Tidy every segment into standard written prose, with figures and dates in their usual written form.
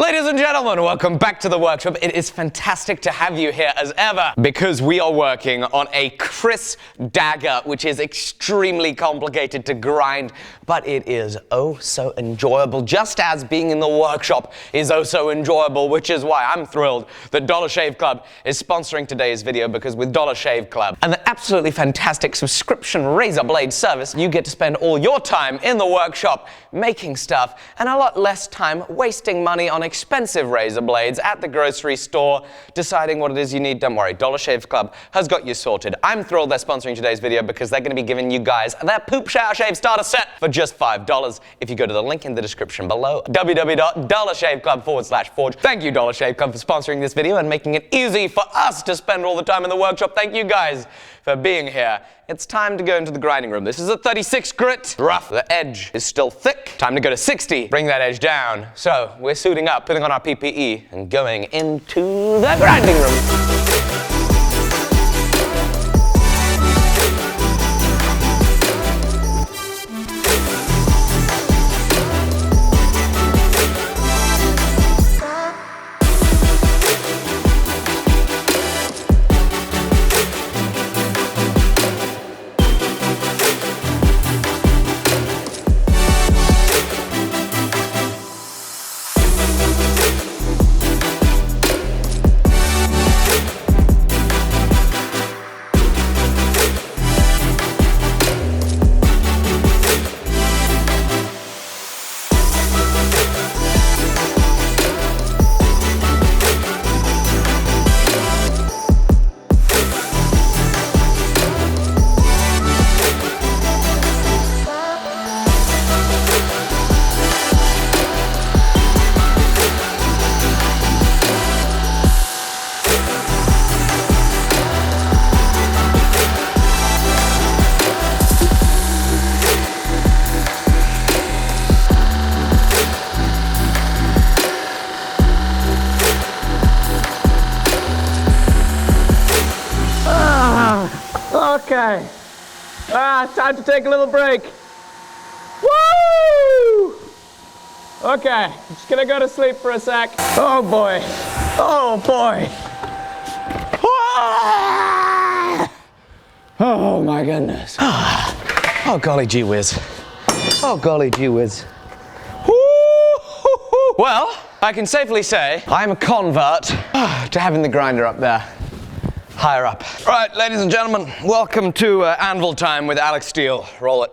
Ladies and gentlemen, welcome back to the workshop. It is fantastic to have you here as ever because we are working on a KRIS dagger, which is extremely complicated to grind, but it is oh so enjoyable, just as being in the workshop is oh so enjoyable, which is why I'm thrilled that Dollar Shave Club is sponsoring today's video, because with Dollar Shave Club and the absolutely fantastic subscription razor blade service, you get to spend all your time in the workshop making stuff and a lot less time wasting money on expensive razor blades at the grocery store, deciding what it is you need. Don't worry, Dollar Shave Club has got you sorted. I'm thrilled they're sponsoring today's video because they're going to be giving you guys their Poop Shower Shave Starter Set for just $5 if you go to the link in the description below, www.dollarshaveclub/forge. Thank you, Dollar Shave Club, for sponsoring this video and making it easy for us to spend all the time in the workshop. Thank you guys for being here. It's time to go into the grinding room. This is a 36 grit, rough. The edge is still thick. Time to go to 60, bring that edge down. So we're suiting up, putting on our PPE, and going into the grinding room. Okay, time to take a little break. Woo! Okay, I'm just gonna go to sleep for a sec. Oh boy, oh boy. Oh my goodness. Oh golly gee whiz. Oh golly gee whiz. Well, I can safely say I'm a convert to having the grinder up there. Higher up. Right, ladies and gentlemen, welcome to Anvil Time with Alec Steele. Roll it.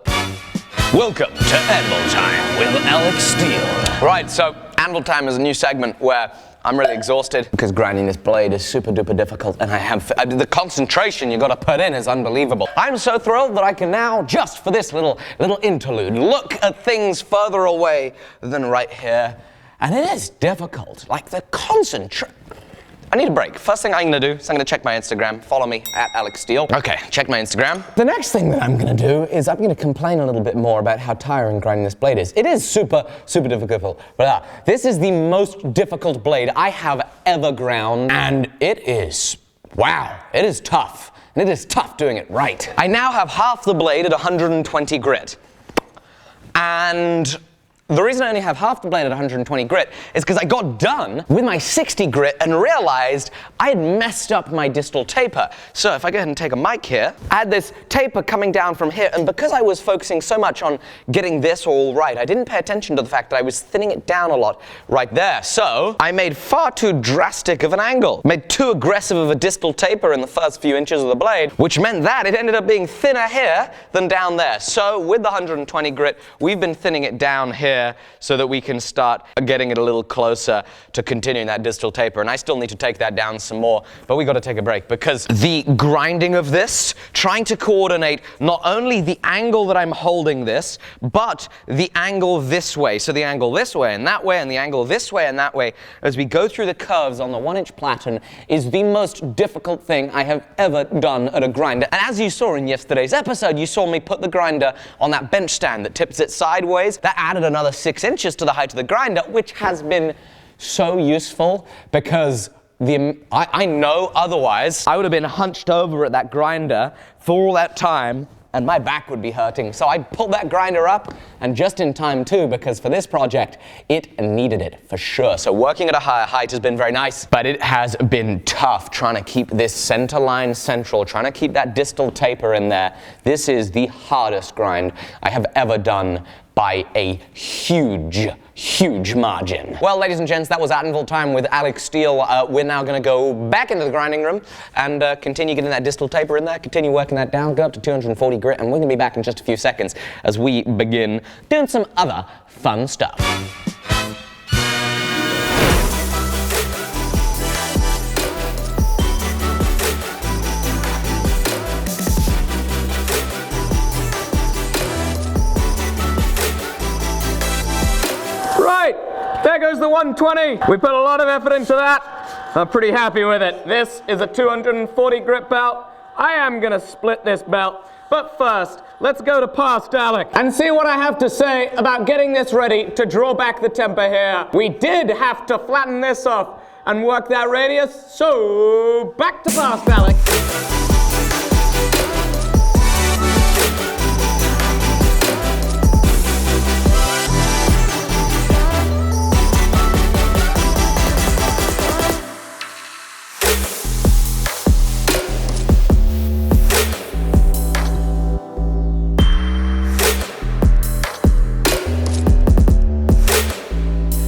Welcome to Anvil Time with Alec Steele. Right, so Anvil Time is a new segment where I'm really exhausted because grinding this blade is super duper difficult, and the concentration you got to put in is unbelievable. I'm so thrilled that I can now, just for this little interlude, look at things further away than right here, and it is difficult. Like the concentration. I need a break. First thing I'm going to do is I'm going to check my Instagram. Follow me at Alec Steele. Okay, check my Instagram. The next thing that I'm going to do is I'm going to complain a little bit more about how tiring grinding this blade is. It is super difficult. But this is the most difficult blade I have ever ground, and it is, wow, it is tough. And it is tough doing it right. I now have half the blade at 120 grit. And the reason I only have half the blade at 120 grit is because I got done with my 60 grit and realized I had messed up my distal taper. So if I go ahead and take a mic here, I had this taper coming down from here, and because I was focusing so much on getting this all right, I didn't pay attention to the fact that I was thinning it down a lot right there. So I made far too drastic of an angle, made too aggressive of a distal taper in the first few inches of the blade, which meant that it ended up being thinner here than down there. So with the 120 grit, we've been thinning it down here so that we can start getting it a little closer to continuing that distal taper. And I still need to take that down some more, but we got to take a break because the grinding of this, trying to coordinate not only the angle that I'm holding this, but the angle this way. So the angle this way and that way, and the angle this way and that way, as we go through the curves on the 1-inch platen, is the most difficult thing I have ever done at a grinder. And as you saw in yesterday's episode, you saw me put the grinder on that bench stand that tips it sideways. That added another 6 inches to the height of the grinder, which has been so useful because I know otherwise I would have been hunched over at that grinder for all that time and my back would be hurting. So I pulled that grinder up, and just in time too, because for this project, it needed it for sure. So working at a higher height has been very nice, but it has been tough trying to keep this center line central, trying to keep that distal taper in there. This is the hardest grind I have ever done by a huge margin. Well, ladies and gents, that was Anvil Time with Alec Steele. We're now gonna go back into the grinding room and continue getting that distal taper in there, continue working that down, go up to 240 grit, and we're gonna be back in just a few seconds as we begin doing some other fun stuff. Right, there goes the 120. We put a lot of effort into that. I'm pretty happy with it. This is a 240 grit belt. I am gonna split this belt. But first, let's go to past Alec and see what I have to say about getting this ready to draw back the temper here. We did have to flatten this off and work that radius, so back to past Alec.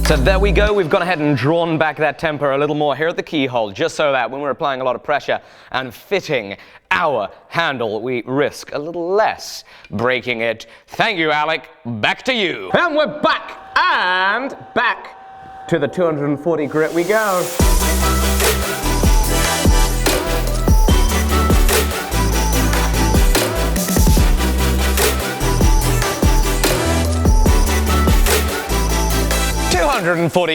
So there we go, we've gone ahead and drawn back that temper a little more here at the keyhole, just so that when we're applying a lot of pressure and fitting our handle, we risk a little less breaking it. Thank you, Alec. Back to you. And we're back, and back to the 240 grit we go.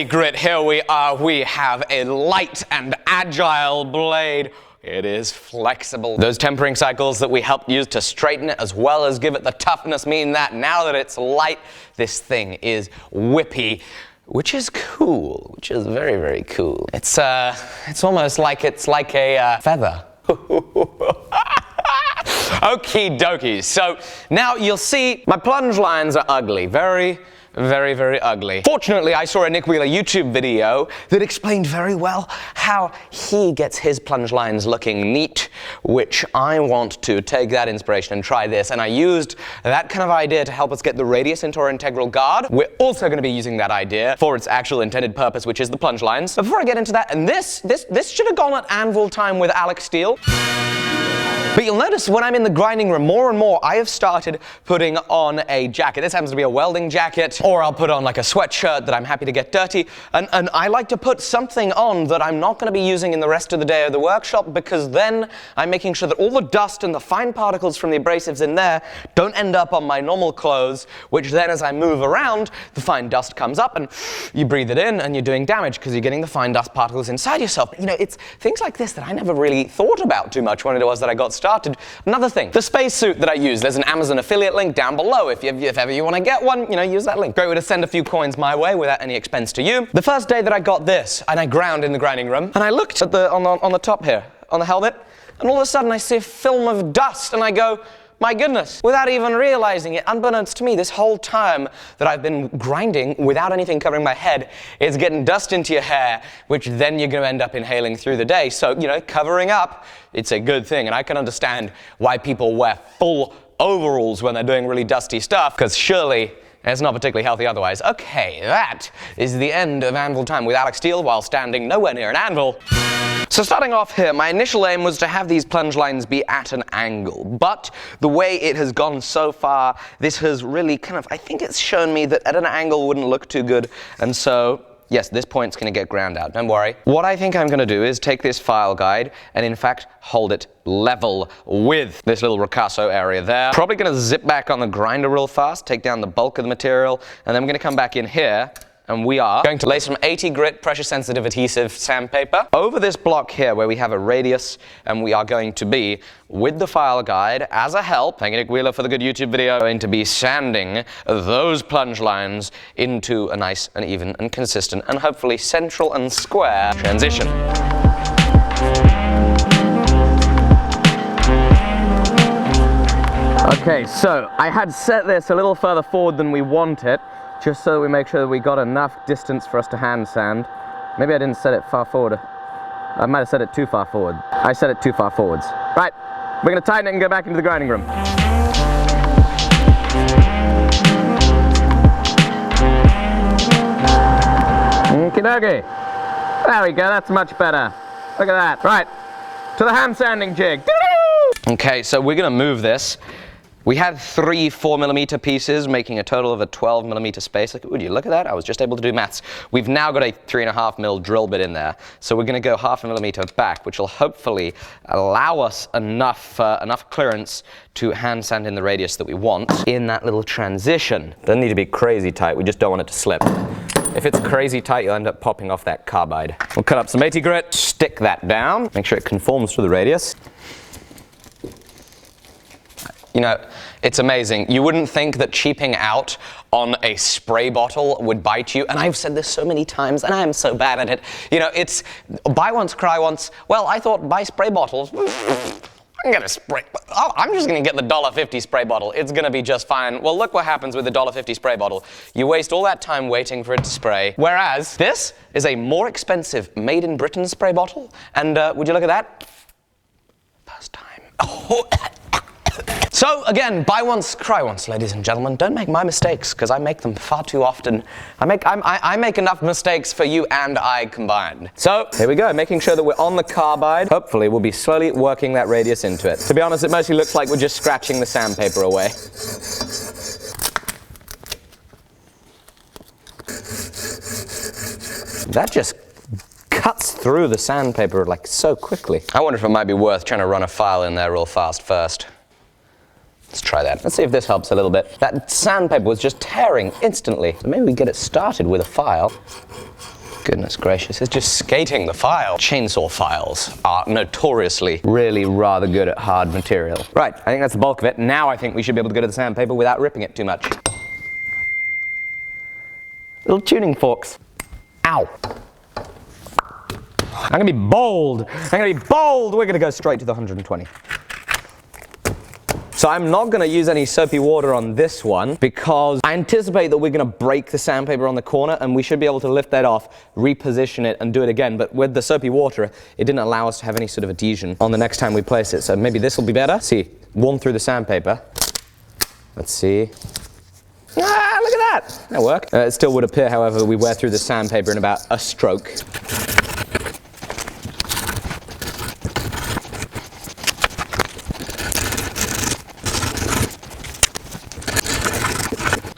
Grit, here we are. We have a light and agile blade. It is flexible. Those tempering cycles that we helped use to straighten it as well as give it the toughness mean that now that it's light, this thing is whippy, which is cool, which is very, very cool. It's almost like it's like a feather. Okie dokie. So now you'll see my plunge lines are ugly. Very ugly. Fortunately, I saw a Nick Wheeler YouTube video that explained very well how he gets his plunge lines looking neat, which I want to take that inspiration and try this. And I used that kind of idea to help us get the radius into our integral guard. We're also going to be using that idea for its actual intended purpose, which is the plunge lines. But before I get into that, and this should have gone at Anvil Time with Alec Steele. But you'll notice when I'm in the grinding room, more and more, I have started putting on a jacket. This happens to be a welding jacket, or I'll put on like a sweatshirt that I'm happy to get dirty. And I like to put something on that I'm not going to be using in the rest of the day of the workshop, because then I'm making sure that all the dust and the fine particles from the abrasives in there don't end up on my normal clothes, which then as I move around, the fine dust comes up and you breathe it in and you're doing damage because you're getting the fine dust particles inside yourself. You know, it's things like this that I never really thought about too much when it was that I got started. Another thing, the spacesuit that I use, there's an Amazon affiliate link down below. If ever you want to get one, you know, use that link. Great way to send a few coins my way without any expense to you. The first day that I got this, and I ground in the grinding room, and I looked at on the top here, on the helmet, and all of a sudden I see a film of dust, and I go, my goodness, without even realizing it, unbeknownst to me, this whole time that I've been grinding without anything covering my head, it's getting dust into your hair, which then you're going to end up inhaling through the day. So, you know, covering up, it's a good thing. And I can understand why people wear full overalls when they're doing really dusty stuff, because surely it's not particularly healthy otherwise. Okay, that is the end of Anvil Time with Alec Steele while standing nowhere near an anvil. So starting off here, my initial aim was to have these plunge lines be at an angle, but the way it has gone so far, this has really kind of, I think it's shown me that at an angle wouldn't look too good, and so yes, this point's going to get ground out, don't worry. What I think I'm going to do is take this file guide and in fact hold it level with this little ricasso area there. Probably going to zip back on the grinder real fast, take down the bulk of the material, and then I'm going to come back in here and we are going to lay some 80 grit pressure sensitive adhesive sandpaper over this block here where we have a radius, and we are going to be, with the file guide as a help, thank you Nick Wheeler for the good YouTube video, going to be sanding those plunge lines into a nice and even and consistent and hopefully central and square transition. Okay, so I had set this a little further forward than we want it, just so that we make sure that we got enough distance for us to hand sand. Maybe I didn't set it far forward. I might have set it too far forward. I set it too far forwards. Right, we're gonna tighten it and go back into the grinding room. Okie dokie. There we go, that's much better. Look at that. Right, to the hand sanding jig. Okay, so we're gonna move this. We had 3 4mm pieces, making a total of a 12mm space. Would you look at that? I was just able to do maths. We've now got a 3.5mm drill bit in there. So we're gonna go 0.5mm back, which will hopefully allow us enough clearance to hand sand in the radius that we want in that little transition. Doesn't need to be crazy tight, we just don't want it to slip. If it's crazy tight, you'll end up popping off that carbide. We'll cut up some 80 grit, stick that down, make sure it conforms to the radius. You know, it's amazing. You wouldn't think that cheaping out on a spray bottle would bite you, and I've said this so many times, and I am so bad at it. You know, it's buy once, cry once. Well, I thought buy spray bottles. I'm gonna spray. Oh, I'm just gonna get the $1.50 spray bottle. It's gonna be just fine. Well, look what happens with the $1.50 spray bottle. You waste all that time waiting for it to spray, whereas this is a more expensive made in Britain spray bottle, and would you look at that? First time. Oh. So again, buy once, cry once, ladies and gentlemen. Don't make my mistakes, because I make them far too often. I make enough mistakes for you and I combined. So here we go, making sure that we're on the carbide. Hopefully we'll be slowly working that radius into it. To be honest, it mostly looks like we're just scratching the sandpaper away. That just cuts through the sandpaper like so quickly. I wonder if it might be worth trying to run a file in there real fast first. Let's try that. Let's see if this helps a little bit. That sandpaper was just tearing instantly. So maybe we get it started with a file. Goodness gracious, it's just skating the file. Chainsaw files are notoriously really rather good at hard material. Right, I think that's the bulk of it. Now I think we should be able to go to the sandpaper without ripping it too much. Little tuning forks. Ow. I'm gonna be bold. We're gonna go straight to the 120. So I'm not going to use any soapy water on this one because I anticipate that we're going to break the sandpaper on the corner, and we should be able to lift that off, reposition it, and do it again. But with the soapy water, it didn't allow us to have any sort of adhesion on the next time we place it. So maybe this will be better. See, warm through the sandpaper. Let's see. Ah, look at that. That'll work. It still would appear, however, we wear through the sandpaper in about a stroke.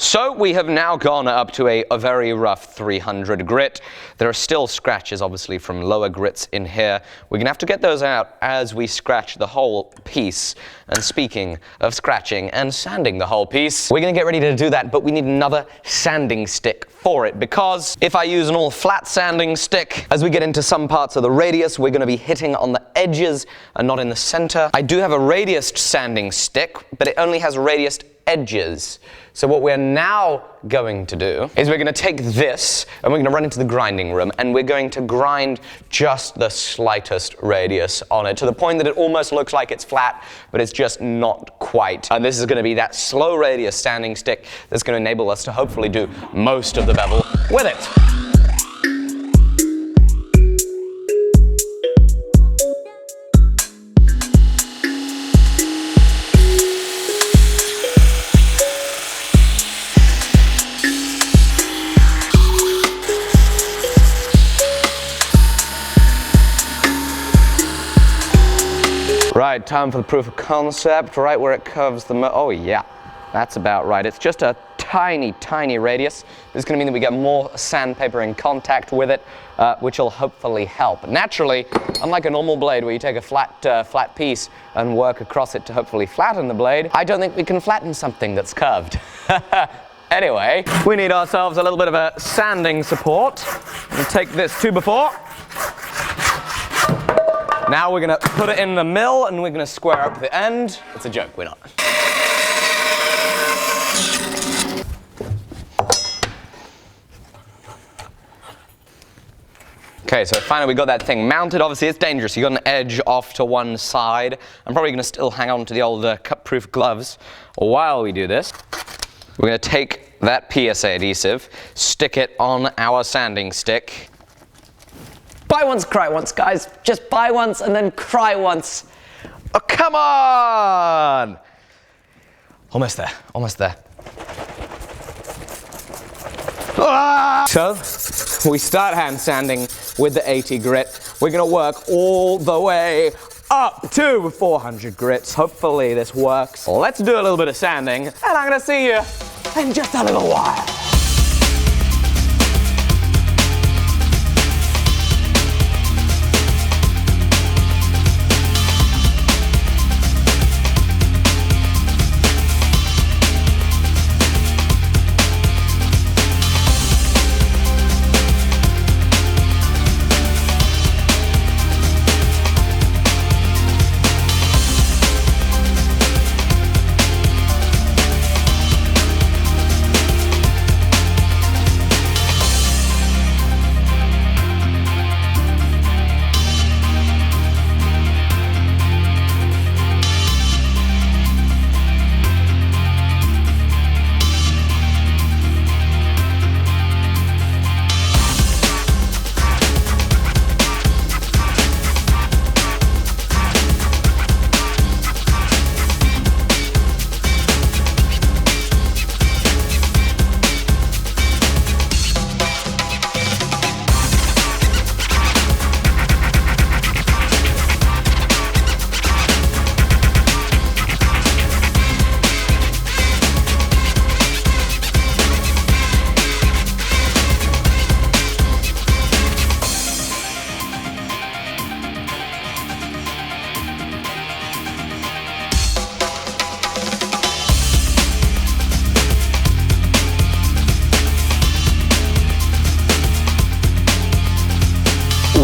So we have now gone up to a very rough 300 grit. There are still scratches, obviously, from lower grits in here. We're going to have to get those out as we scratch the whole piece. And speaking of scratching and sanding the whole piece, we're going to get ready to do that, but we need another sanding stick for it, because if I use an all flat sanding stick, as we get into some parts of the radius, we're going to be hitting on the edges and not in the center. I do have a radiused sanding stick, but it only has radiused edges. So what we're now going to do is we're going to take this and we're going to run into the grinding room, and we're going to grind just the slightest radius on it to the point that it almost looks like it's flat, but it's just not quite. And this is going to be that slow radius sanding stick that's going to enable us to hopefully do most of the bevel with it. Right, time for the proof of concept, right where it curves the oh yeah, that's about right. It's just a tiny, tiny radius. This is going to mean that we get more sandpaper in contact with it, which will hopefully help. Naturally, unlike a normal blade where you take a flat piece and work across it to hopefully flatten the blade, I don't think we can flatten something that's curved. Anyway, we need ourselves a little bit of a sanding support. We'll take this 2x4. Now we're going to put it in the mill and we're going to square up the end. It's a joke, we're not. Okay, so finally we got that thing mounted. Obviously it's dangerous. You got an edge off to one side. I'm probably gonna still hang on to the old cut-proof gloves while we do this. We're gonna take that PSA adhesive, stick it on our sanding stick. Buy once, cry once, guys. Just buy once and then cry once. Oh, come on! Almost there, almost there. Ah! So, we start hand sanding with the 80 grit. We're gonna work all the way up to 400 grits. Hopefully this works. Let's do a little bit of sanding, and I'm gonna see you in just a little while.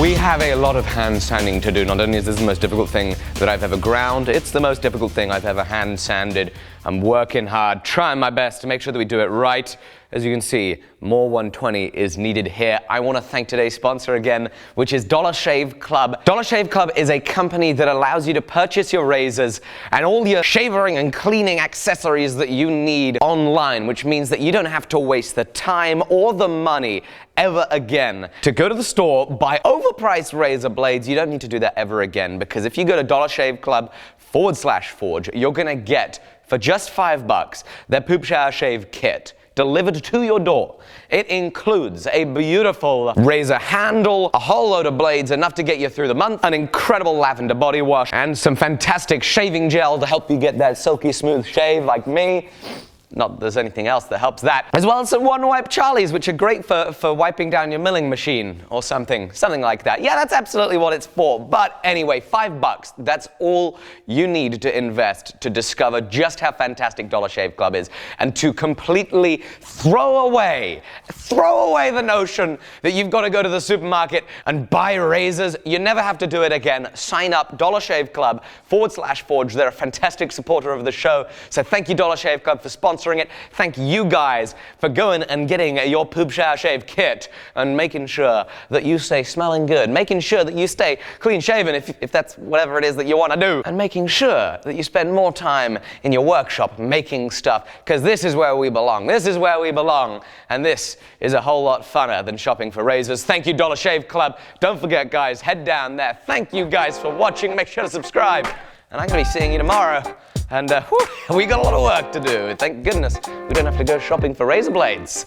We have a lot of hand sanding to do. Not only is this the most difficult thing that I've ever ground, it's the most difficult thing I've ever hand sanded. I'm working hard, trying my best to make sure that we do it right. As you can see, more 120 is needed here. I want to thank today's sponsor again, which is Dollar Shave Club. Dollar Shave Club is a company that allows you to purchase your razors and all your shaving and cleaning accessories that you need online, which means that you don't have to waste the time or the money ever again to go to the store, buy overpriced razor blades. You don't need to do that ever again, because if you go to DollarShaveClub/Forge, you're gonna get, for just $5, their Poop Shower Shave Kit delivered to your door. It includes a beautiful razor handle, a whole load of blades, enough to get you through the month, an incredible lavender body wash, and some fantastic shaving gel to help you get that silky smooth shave like me. Not that there's anything else that helps that. As well as some one-wipe Charlies, which are great for wiping down your milling machine or something like that. Yeah, that's absolutely what it's for. But anyway, $5, that's all you need to invest to discover just how fantastic Dollar Shave Club is, and to completely throw away the notion that you've got to go to the supermarket and buy razors. You never have to do it again. Sign up, DollarShaveClub/Forge. They're a fantastic supporter of the show. So thank you, Dollar Shave Club, for sponsoring it. Thank you guys for going and getting your Poop Shower Shave Kit and making sure that you stay smelling good, making sure that you stay clean shaven if that's whatever it is that you want to do, and making sure that you spend more time in your workshop making stuff, because this is where we belong. This is where we belong, and this is a whole lot funner than shopping for razors. Thank you, Dollar Shave Club. Don't forget, guys, head down there. Thank you guys for watching. Make sure to subscribe, and I'm going to be seeing you tomorrow. And we got a lot of work to do. Thank goodness we don't have to go shopping for razor blades.